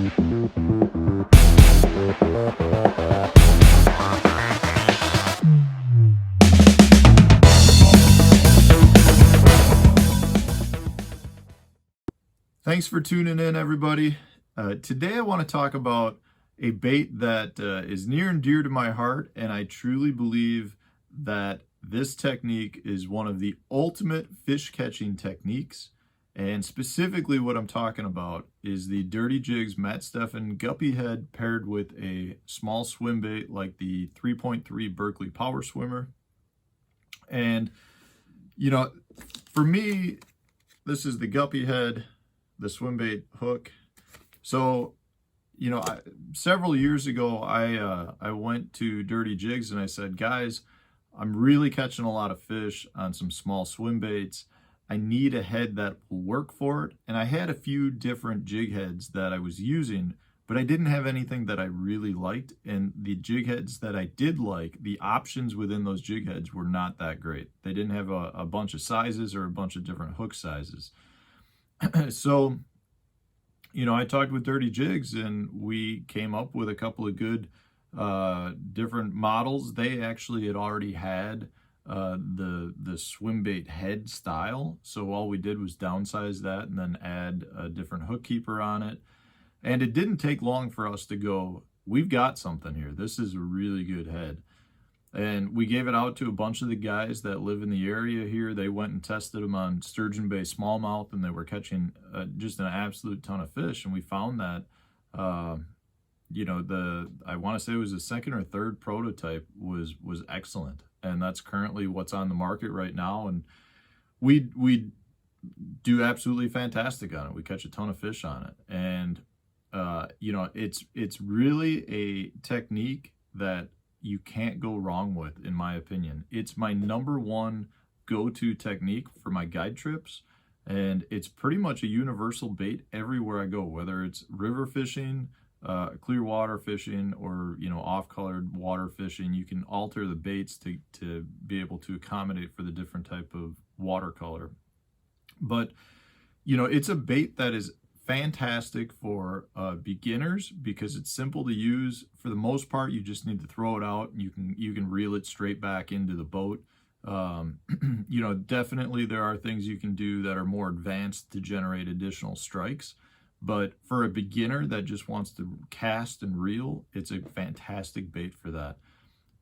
Thanks for tuning in, everybody. Today I want to talk about a bait that is near and dear to my heart, and I truly believe that this technique is one of the ultimate fish catching techniques. And specifically what I'm talking about is the Dirty Jigs Matt Steffen guppy head paired with a small swim bait like the 3.3 Berkeley Power Swimmer. And, you know, for me, this is the guppy head, the swim bait hook. So, you know, several years ago, I went to Dirty Jigs and I said, guys, I'm really catching a lot of fish on some small swim baits. I need a head that will work for it. And I had a few different jig heads that I was using, but I didn't have anything that I really liked. And the jig heads that I did like, the options within those jig heads were not that great. They didn't have a bunch of sizes or a bunch of different hook sizes. So, you know, I talked with Dirty Jigs and we came up with a couple of good different models. They actually had already had the swim bait head style. So all we did was downsize that and then add a different hook keeper on it. And it didn't take long for us to go, we've got something here. This is a really good head. And we gave it out to a bunch of the guys that live in the area here. They went and tested them on sturgeon bay smallmouth, and they were catching just an absolute ton of fish. And we found that, you know, I want to say it was the second or third prototype was excellent. And that's currently what's on the market right now. And we do absolutely fantastic on it. We catch a ton of fish on it. And, you know, it's really a technique that you can't go wrong with, in my opinion. It's my #1 go-to technique for my guide trips, and it's pretty much a universal bait everywhere I go, whether it's river fishing, clear water fishing, or, you know, off-colored water fishing. You can alter the baits to be able to accommodate for the different type of watercolor. But, you know, it's a bait that is fantastic for beginners because it's simple to use. For the most part, you just need to throw it out and you can reel it straight back into the boat. You know, definitely there are things you can do that are more advanced to generate additional strikes. But for a beginner that just wants to cast and reel, it's a fantastic bait for that.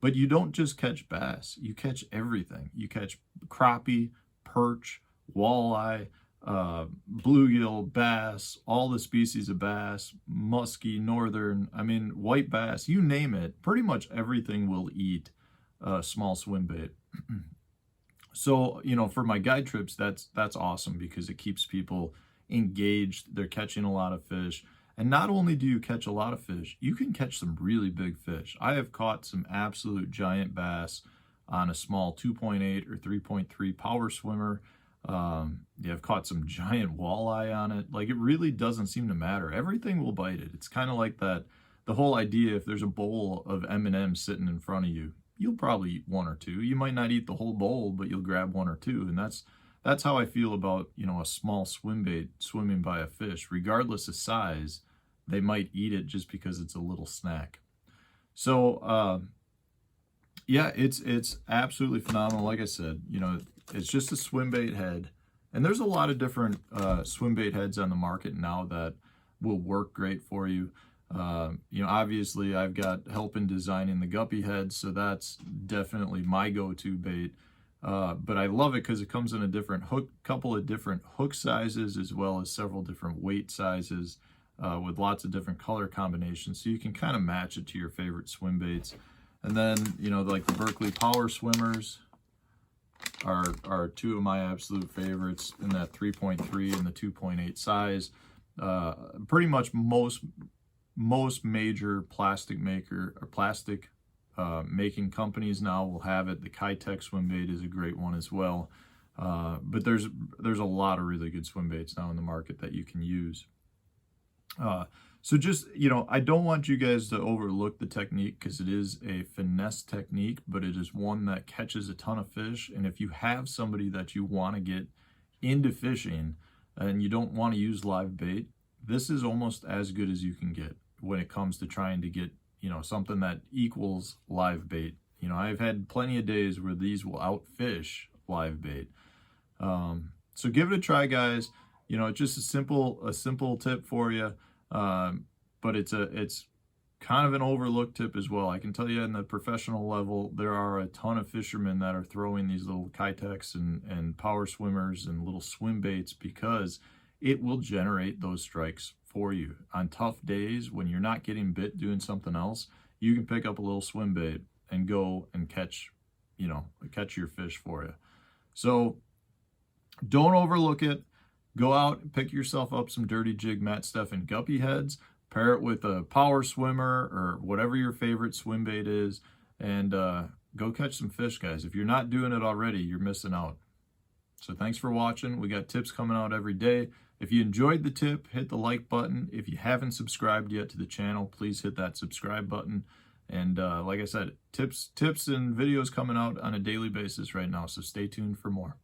But you don't just catch bass, you catch everything. You catch crappie, perch, walleye, bluegill, bass, all the species of bass, musky, northern, I mean, white bass, you name it. Pretty much everything will eat small swim bait. So, you know, for my guide trips, that's awesome because it keeps people engaged. They're catching a lot of fish. And not only do you catch a lot of fish, you can catch some really big fish. I have caught some absolute giant bass on a small 2.8 or 3.3 power swimmer. Yeah, I've caught some giant walleye on it. Like, it really doesn't seem to matter. Everything will bite it. It's kind of like that, the whole idea, if there's a bowl of M&Ms sitting in front of you, you'll probably eat one or two. You might not eat the whole bowl, but you'll grab one or two. And that's how I feel about, you know, a small swim bait swimming by a fish. Regardless of size, they might eat it just because it's a little snack. So, yeah, it's absolutely phenomenal. Like I said, you know, it's just a swim bait head. And there's a lot of different swim bait heads on the market now that will work great for you. You know, obviously I've got help in designing the guppy head, so that's definitely my go-to bait. But I love it because it comes in a different couple of different hook sizes, as well as several different weight sizes, with lots of different color combinations. So you can kind of match it to your favorite swim baits. And then, you know, like the Berkeley Power Swimmers are two of my absolute favorites in that 3.3 and the 2.8 size. Pretty much most major plastic maker or plastic making companies now will have it. The Kitech swim bait is a great one as well. But there's a lot of really good swim baits now in the market that you can use. So just, you know, I don't want you guys to overlook the technique because it is a finesse technique, but it is one that catches a ton of fish. And if you have somebody that you want to get into fishing and you don't want to use live bait, this is almost as good as you can get when it comes to trying to get, you know, something that equals live bait. You know, I've had plenty of days where these will outfish live bait. So give it a try, guys. You know, just a simple tip for you. But it's kind of an overlooked tip as well. I can tell you in the professional level, there are a ton of fishermen that are throwing these little kitex and power swimmers and little swim baits because it will generate those strikes for you. On tough days when you're not getting bit doing something else, you can pick up a little swim bait and go and catch your fish for you. So don't overlook it. Go out and pick yourself up some Dirty Jig, Matt Steffen guppy heads, pair it with a power swimmer or whatever your favorite swim bait is, and go catch some fish, guys. If you're not doing it already, you're missing out. So thanks for watching. We got tips coming out every day. If you enjoyed the tip, hit the like button. If you haven't subscribed yet to the channel, please hit that subscribe button. And like I said, tips and videos coming out on a daily basis right now, so stay tuned for more.